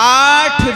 8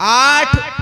8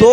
2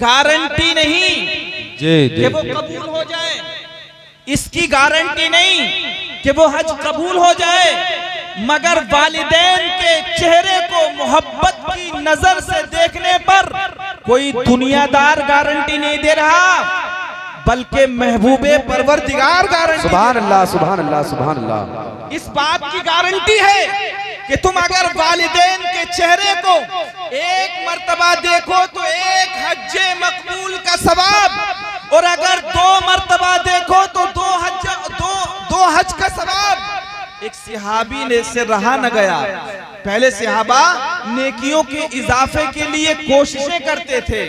guarantee नहीं जी कि जी वो कबूल हो जाए, इसकी गारंटी नहीं कि वो हज कबूल हो जाए, मगर वालिदैन के चेहरे को मोहब्बत की नजर से देखने पर कोई दुनियादार गारंटी नहीं दे रहा, बल्कि महबूबे परवरदिगार गारंटी। सुभान अल्लाह सुभान अल्लाह सुभान अल्लाह। इस बात की गारंटी है कि तुम अगर वालिदैन के चेहरे को एक मर्तबा देखो तो एक हज्जे मकबूल का सवाब, और अगर 2 मर्तबा देखो तो 2 हज का सवाब। एक सहाबी ने से रहा न गया। पहले सहाबा नेकियों के इजाफे के लिए कोशिशें करते थे,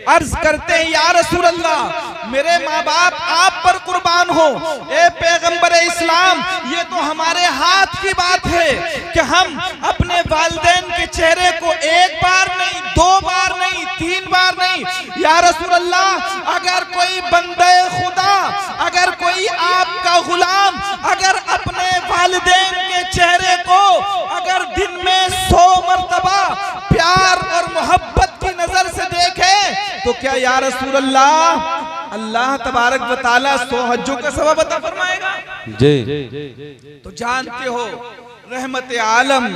अर्ज करते हैं या रसूल अल्लाह मेरे माँ बाप आप पर कुर्बान हो, ए पैगंबर इस्लाम ये तो हमारे हाथ की बात है कि हम अपने वालिदैन के चेहरे को 1 बार नहीं, 2 बार नहीं, 3 बार नहीं, या रसूल अल्लाह अगर कोई बंदे खुदा, अगर कोई आपका गुलाम अगर अपने वालिदैन के चेहरे को अगर दिन में 100 मर्तबा प्यार और मोहब्बत की नजर से देखे तो क्या या रसूल अल्लाह अल्लाह तबारक व तआला 100 हज्जों का सवाब अता फरमाएगा? जी तो जानते हो रहमत आलम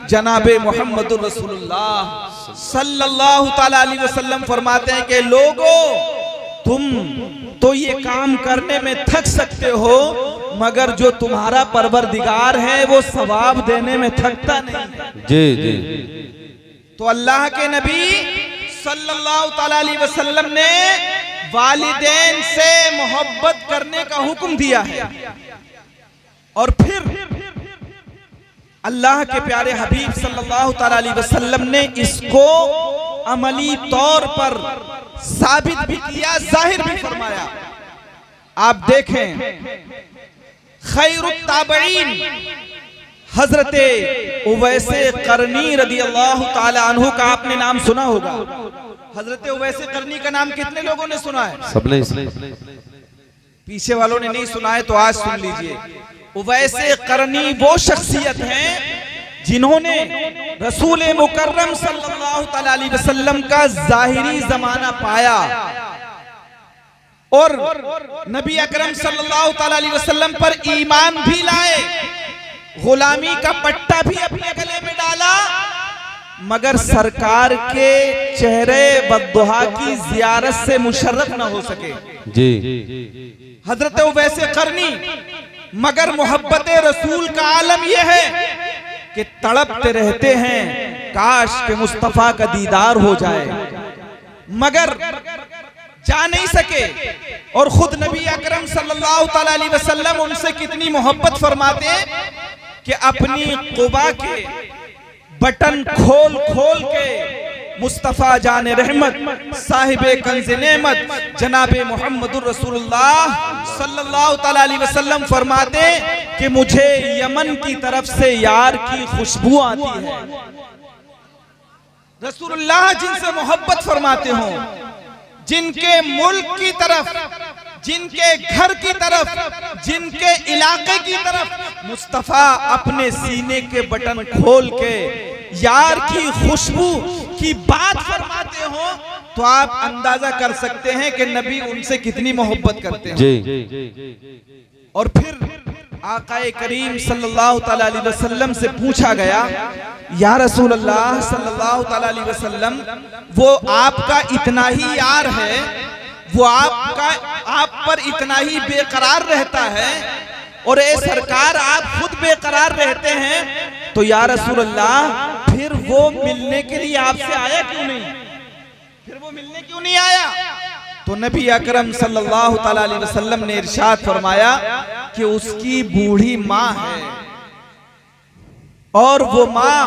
जनाबे मोहम्मदुर रसूलुल्लाह सल्लल्लाहु ताला अलैहि वसल्लम फरमाते हैं कि लोगों तुम तो ये काम करने में थक सकते हो, मगर जो तुम्हारा परवरदिगार है वो सवाब देने में थकता नहीं। जी जी तो अल्लाह के नबी सल्लल्लाहु ताला अलैहि वसल्लम ने वालिदैन से मोहब्बत करने का हुक्म दिया है, और फिर अल्लाह के प्यारे हबीब सल्लल्लाहु ताला अलैहि वसल्लम ने इसको अमली तौर पर साबित भी किया, जाहिर भी फरमाया। आप देखें खैरुत ताबईन हजरते उवैसे करनी रदी अल्लाह ताला अन्हु का आपने नाम सुना होगा। हजरते उवैसे करनी का नाम कितने लोगों ने सुना है? सबने। पीछे वालों ने नहीं सुना है तो आज सुन लीजिए। उवैसे करनी वो शख्सियत हैं जिन्होंने रसूल मुकर्रम सल्लल्लाहु ताला अलैहि वसल्लम का जाहिरी जमाना पाया, और नबी अकरम सल्लल्लाहु ताला अलैहि वसल्लम पर ईमान भी लाए, गुलामी का पट्टा भी अपने गले में डाला, मगर सरकार के चेहरे बद्दुहा की जियारत से मुशर्रफ न हो सके। जी हजरत उवैसे करनी, मगर मोहब्बत रसूल का आलम यह है कि तड़पते रहते हैं काश के मुस्तफा का दीदार हो जाए, मगर जा नहीं सके। और खुद नबी अकरम सल्लल्लाहु ताला अलैहि वसल्लम उनसे कितनी मोहब्बत फरमाते कि अपनी क़ुबा के बटन खोल खोल के मुस्तफा जाने रहमत साहिबे कंज़े नेमत जनाबे मोहम्मदुर रसूलुल्लाह सल्लल्लाहु ताला अलैहि वसल्लम फरमाते कि मुझे यमन की तरफ से यार की खुशबू आती है। रसूलुल्लाह जिनसे मोहब्बत फरमाते हो, जिनके मुल्क की तरफ, जिनके घर की तरफ, जिनके इलाके की तरफ मुस्तफा अपने सीने के बटन खोल के यार की खुशबू की बात फरमाते हो, तो आप अंदाजा कर सकते हैं कि नबी उनसे कितनी मोहब्बत करते हैं। जी और फिर आकाए करीम सल्लल्लाहु ताला अलैहि वसल्लम से पूछा गया, या रसूल अल्लाह सल्लल्लाहु ताला अलैहि वसल्लम वो आपका इतना ही यार है, वो आप पर इतना ही बेकरार रहता है, और ए सरकार आप खुद बेकरार रहते हैं, तो या रसूल अल्लाह फिर वो मिलने के लिए आपसे आया क्यों नहीं? फिर वो मिलने क्यों नहीं आया? तो नबी अकरम सल्लल्लाहु ताला अलैहि वसल्लम ने इरशाद फरमाया कि उसकी बूढ़ी माँ है, और वो माँ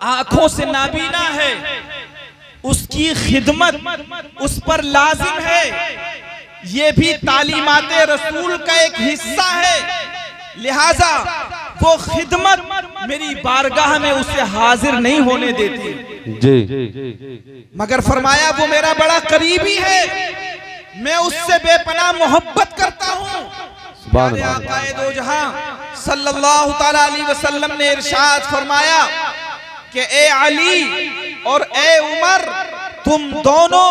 आंखों से नाबीना है, उसकी खिदमत उस पर लाजिम है, ये भी तालीमाते रसूल का एक हिस्सा है, लिहाजा वो खिदमत मेरी बारगाह में उसे हाजिर नहीं होने देती। जी मगर फरमाया वो मेरा बड़ा करीबी है, मैं उससे बेपनाह मोहब्बत करता हूँ। प्यारे आकाए दो जहां सल्लल्लाहु ताला अलैहि वसल्लम ने इरशाद फरमाया कि ए अली और ए उमर, तुम दोनों